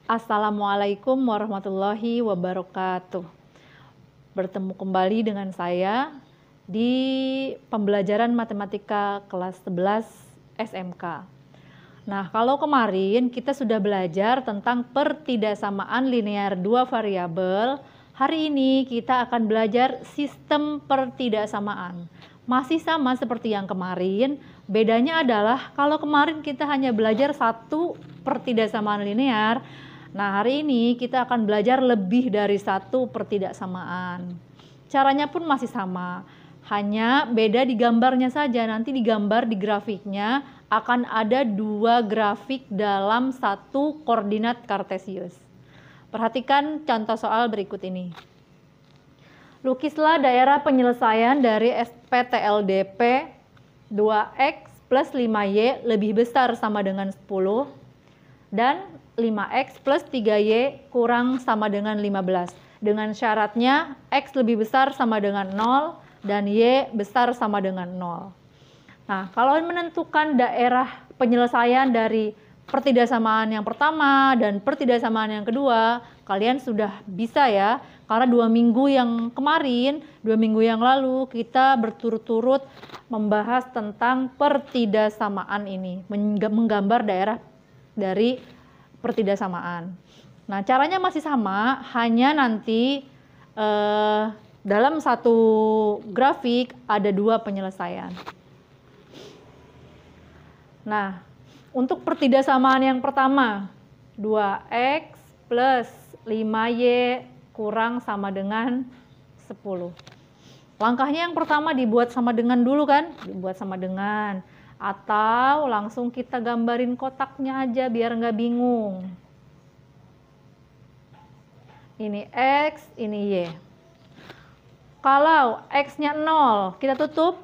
Assalamualaikum warahmatullahi wabarakatuh. Bertemu kembali dengan saya di pembelajaran matematika kelas 11 SMK. Nah, kalau kemarin kita sudah belajar tentang pertidaksamaan linear dua variabel, hari ini kita akan belajar sistem pertidaksamaan. Masih sama seperti yang kemarin, bedanya adalah kalau kemarin kita hanya belajar satu pertidaksamaan linear, nah hari ini kita akan belajar lebih dari satu pertidaksamaan. Caranya pun masih sama, hanya beda di gambarnya saja. Nanti di gambar di grafiknya akan ada dua grafik dalam satu koordinat kartesius. Perhatikan contoh soal berikut ini. Lukislah daerah penyelesaian dari SPTLDP 2x plus 5y lebih besar sama dengan 10 dan 5x plus 3y kurang sama dengan 15. Dengan syaratnya x lebih besar sama dengan 0 dan y besar sama dengan 0. Nah, kalau menentukan daerah penyelesaian dari pertidaksamaan yang pertama dan pertidaksamaan yang kedua, kalian sudah bisa ya, karena 2 minggu yang kemarin, 2 minggu yang lalu kita berturut-turut membahas tentang pertidaksamaan ini, menggambar daerah dari pertidaksamaan. Nah, caranya masih sama, hanya nanti dalam satu grafik ada dua penyelesaian. Nah, untuk pertidaksamaan yang pertama, 2x plus 5y kurang sama dengan 10. Langkahnya yang pertama dibuat sama dengan dulu kan? Dibuat sama dengan. Atau langsung kita gambarin kotaknya aja biar nggak bingung. Ini x, ini y. Kalau x-nya 0, kita tutup.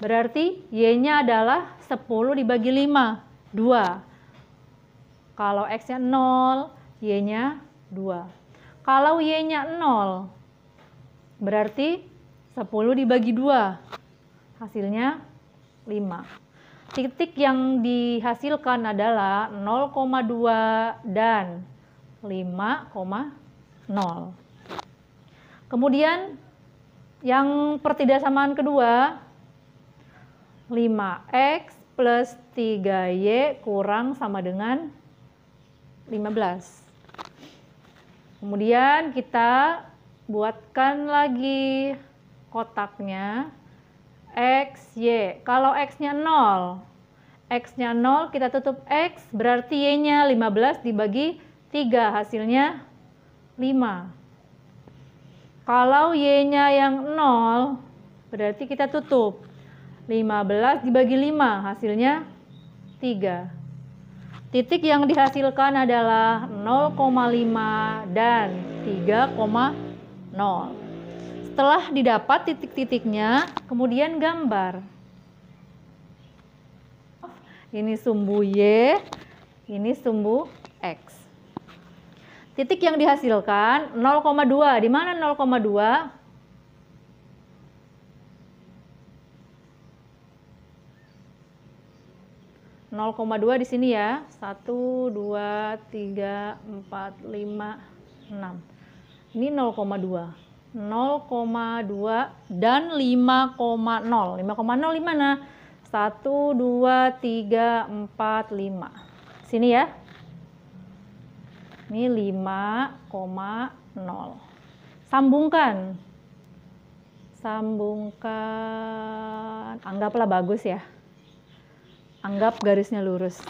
Berarti y-nya adalah 10 dibagi 5, 2. Kalau x-nya 0, y-nya 2. Kalau y-nya 0, berarti 10 dibagi 2, hasilnya 5. Titik yang dihasilkan adalah 0,2 dan 5,0. Kemudian yang pertidaksamaan kedua, 5x plus 3y kurang sama dengan 15. Kemudian kita buatkan lagi kotaknya x, y. Kalau x-nya 0, x-nya 0 kita tutup x, berarti y-nya 15 dibagi 3, hasilnya 5. Kalau y-nya yang 0, berarti kita tutup. 15 dibagi 5, hasilnya 3. Titik yang dihasilkan adalah 0,5 dan 3,0. Setelah didapat titik-titiknya, kemudian gambar. Ini sumbu y, ini sumbu x. Titik yang dihasilkan 0,2. Di mana 0,2? di sini ya. 1, 2, 3, 4, 5, 6. Ini 0,2. 0,2 dan 5,0. 5,0 di mana? 1, 2, 3, 4, 5. Sini ya. Ini 5,0. Sambungkan. Anggaplah bagus ya. Anggap garisnya lurus.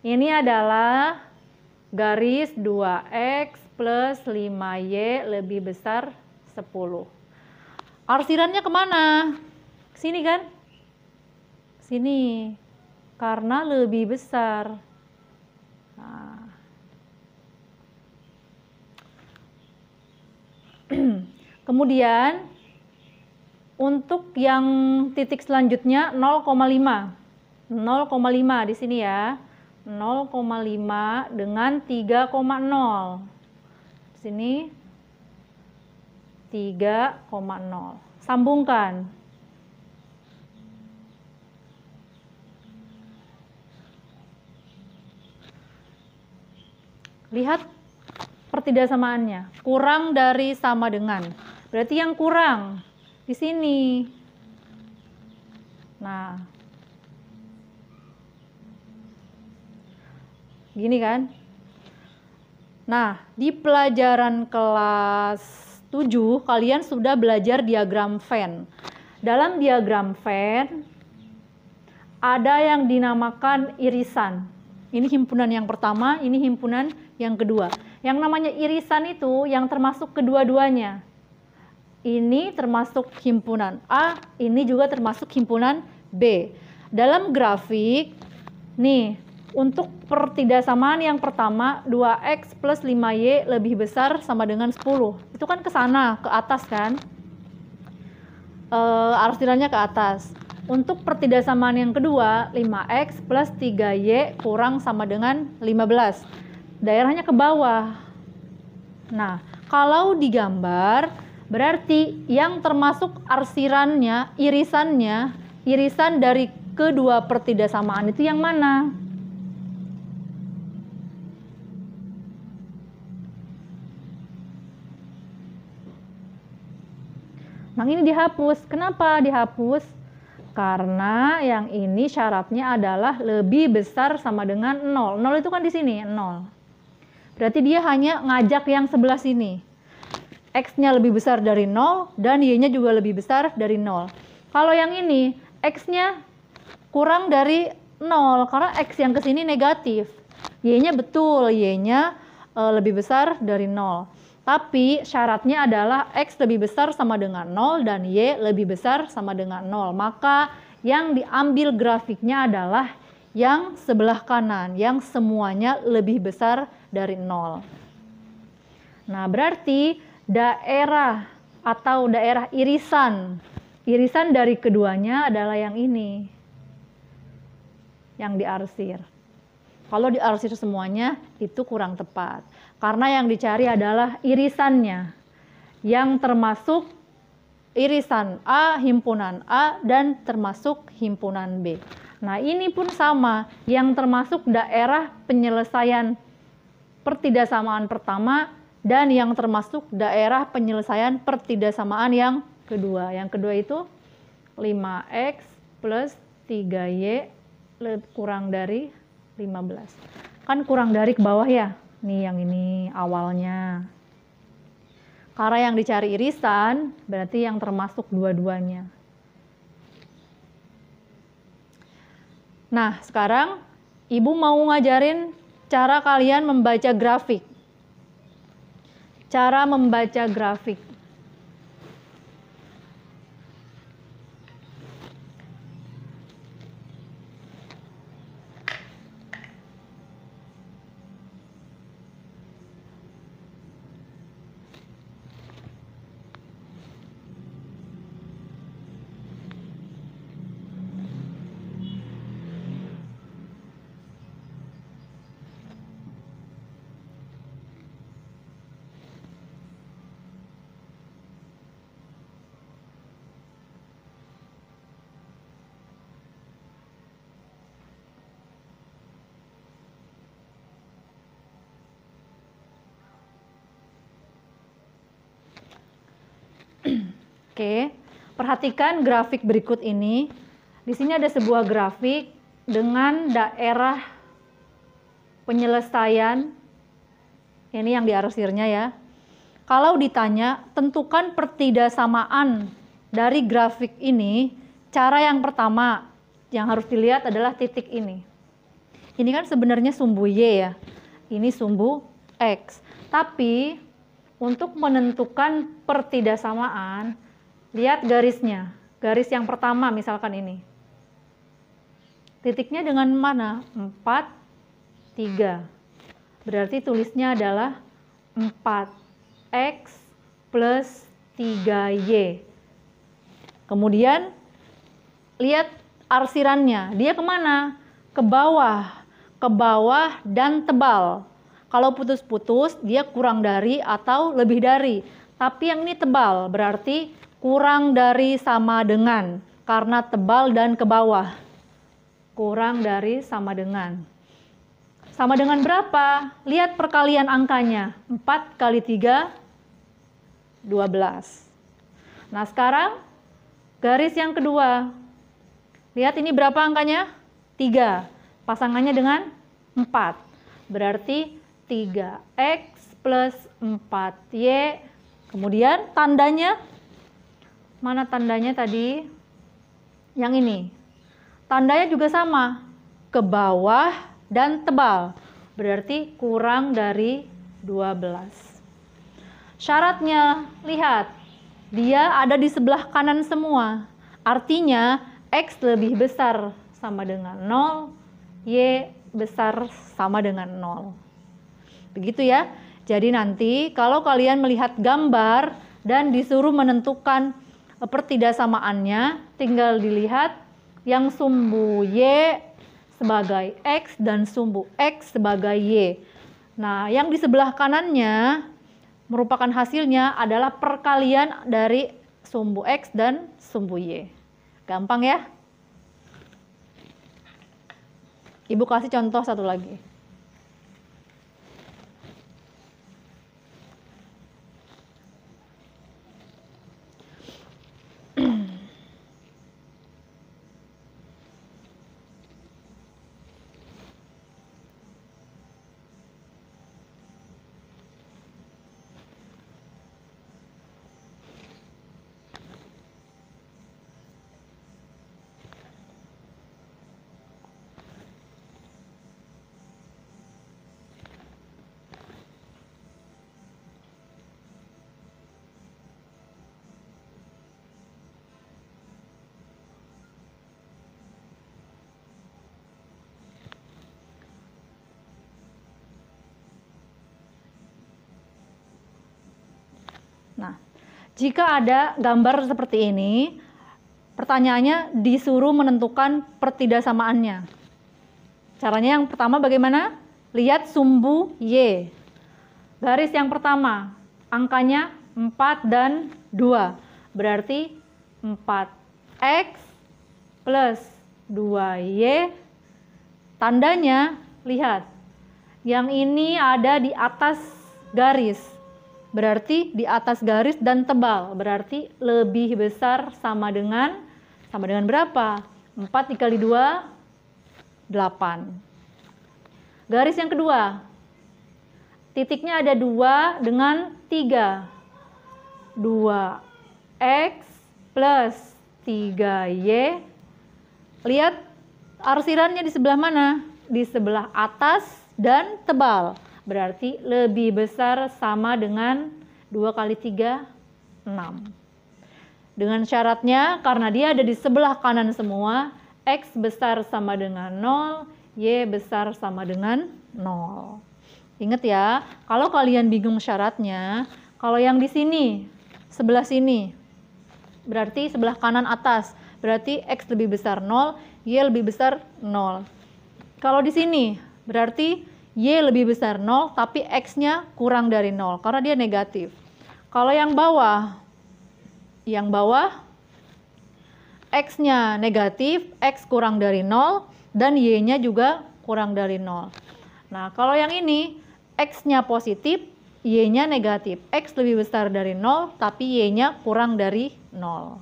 Ini adalah garis 2x plus 5y lebih besar 10. Arsirannya kemana? Sini kan? Sini. Karena lebih besar. Nah. Kemudian untuk yang titik selanjutnya 0,5. 0,5 di sini ya. 0,5 dengan 3,0. Di sini 3,0. Sambungkan. Lihat pertidaksamannya. Kurang dari sama dengan. Berarti yang kurang di sini. Nah, gini kan? Nah, di pelajaran kelas 7 kalian sudah belajar diagram Venn. Dalam diagram Venn ada yang dinamakan irisan. Ini himpunan yang pertama, ini himpunan yang kedua. Yang namanya irisan itu yang termasuk kedua-duanya. Ini termasuk himpunan A, ini juga termasuk himpunan B. Dalam grafik, nih, untuk pertidaksamaan yang pertama, 2x plus 5y lebih besar sama dengan 10. Itu kan ke sana, ke atas kan? Arsirannya ke atas. Untuk pertidaksamaan yang kedua, 5x plus 3y kurang sama dengan 15. Daerahnya ke bawah. Nah, kalau digambar, berarti yang termasuk arsirannya, irisan dari kedua pertidaksamaan itu yang mana? Nah, ini dihapus. Kenapa dihapus? Karena yang ini syaratnya adalah lebih besar sama dengan 0. 0 itu kan di sini, 0. Berarti dia hanya ngajak yang sebelah sini. X-nya lebih besar dari 0 dan Y-nya juga lebih besar dari 0. Kalau yang ini, X-nya kurang dari 0 karena X yang ke sini negatif. Y-nya betul, Y-nya lebih besar dari 0. Tapi syaratnya adalah X lebih besar sama dengan 0 dan Y lebih besar sama dengan 0. Maka yang diambil grafiknya adalah yang sebelah kanan, yang semuanya lebih besar dari 0. Nah, berarti daerah atau daerah irisan dari keduanya adalah yang ini, yang diarsir. Kalau diarsir semuanya itu kurang tepat. Karena yang dicari adalah irisannya, yang termasuk irisan A, himpunan A, dan termasuk himpunan B. Nah, ini pun sama, yang termasuk daerah penyelesaian pertidaksamaan pertama, dan yang termasuk daerah penyelesaian pertidaksamaan yang kedua. Yang kedua itu 5x plus 3y kurang dari 15. Kan kurang dari ke bawah ya? Nih yang ini awalnya. Karena yang dicari irisan, berarti yang termasuk dua-duanya. Nah, sekarang Ibu mau ngajarin cara kalian membaca grafik. Cara membaca grafik. Oke, perhatikan grafik berikut ini. Di sini ada sebuah grafik dengan daerah penyelesaian. Ini yang diarsirnya ya. Kalau ditanya, tentukan pertidaksamaan dari grafik ini. Cara yang pertama yang harus dilihat adalah titik ini. Ini kan sebenarnya sumbu Y ya. Ini sumbu X. Tapi untuk menentukan pertidaksamaan, lihat garisnya. Garis yang pertama misalkan ini. Titiknya dengan mana? 4, 3. Berarti tulisnya adalah 4x plus 3y. Kemudian lihat arsirannya. Dia kemana? Ke bawah dan tebal. Kalau putus-putus dia kurang dari atau lebih dari. Tapi yang ini tebal, berarti kurang dari sama dengan. Karena tebal dan ke bawah. Kurang dari sama dengan. sama dengan berapa? Lihat perkalian angkanya. 4 kali 3, 12. Nah, sekarang garis yang kedua. Lihat ini berapa angkanya? 3. Pasangannya dengan 4. Berarti 3x plus 4y. Kemudian tandanya, mana tandanya tadi? Yang ini. Tandanya juga sama. Ke bawah dan tebal. Berarti kurang dari 12. Syaratnya, lihat. Dia ada di sebelah kanan semua. Artinya, X lebih besar sama dengan 0. Y besar sama dengan 0. Begitu ya. Jadi nanti kalau kalian melihat gambar dan disuruh menentukan pertidasamaannya, tinggal dilihat yang sumbu Y sebagai X dan sumbu X sebagai Y. Nah, yang di sebelah kanannya merupakan hasilnya adalah perkalian dari sumbu X dan sumbu Y. Gampang ya? Ibu kasih contoh satu lagi. Nah, jika ada gambar seperti ini, pertanyaannya disuruh menentukan pertidasamaannya. Caranya yang pertama bagaimana? Lihat sumbu Y. Garis yang pertama, angkanya 4 dan 2. Berarti 4X plus 2Y. Tandanya, lihat. Yang ini ada di atas garis. Berarti di atas garis dan tebal. Berarti lebih besar sama dengan berapa? 4 dikali 2, 8. Garis yang kedua. Titiknya ada 2 dengan 3. 2x plus 3y. Lihat arsirannya di sebelah mana? Di sebelah atas dan tebal. Berarti lebih besar sama dengan 2 kali 3, 6. Dengan syaratnya, karena dia ada di sebelah kanan semua, X besar sama dengan 0, Y besar sama dengan 0. Ingat ya, kalau kalian bingung syaratnya, kalau yang di sini, sebelah sini, berarti sebelah kanan atas, berarti X lebih besar 0, Y lebih besar 0. Kalau di sini, berarti Y lebih besar 0, tapi X-nya kurang dari 0, karena dia negatif. Kalau yang bawah, X-nya negatif, X kurang dari 0, dan Y-nya juga kurang dari 0. Nah, kalau yang ini, X-nya positif, Y-nya negatif. X lebih besar dari 0, tapi Y-nya kurang dari 0.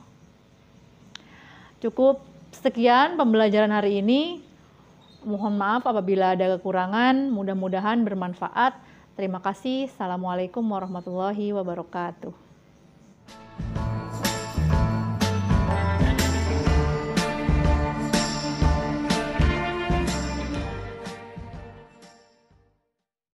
Cukup sekian pembelajaran hari ini. Mohon maaf apabila ada kekurangan, mudah-mudahan bermanfaat. Terima kasih. Assalamualaikum warahmatullahi wabarakatuh.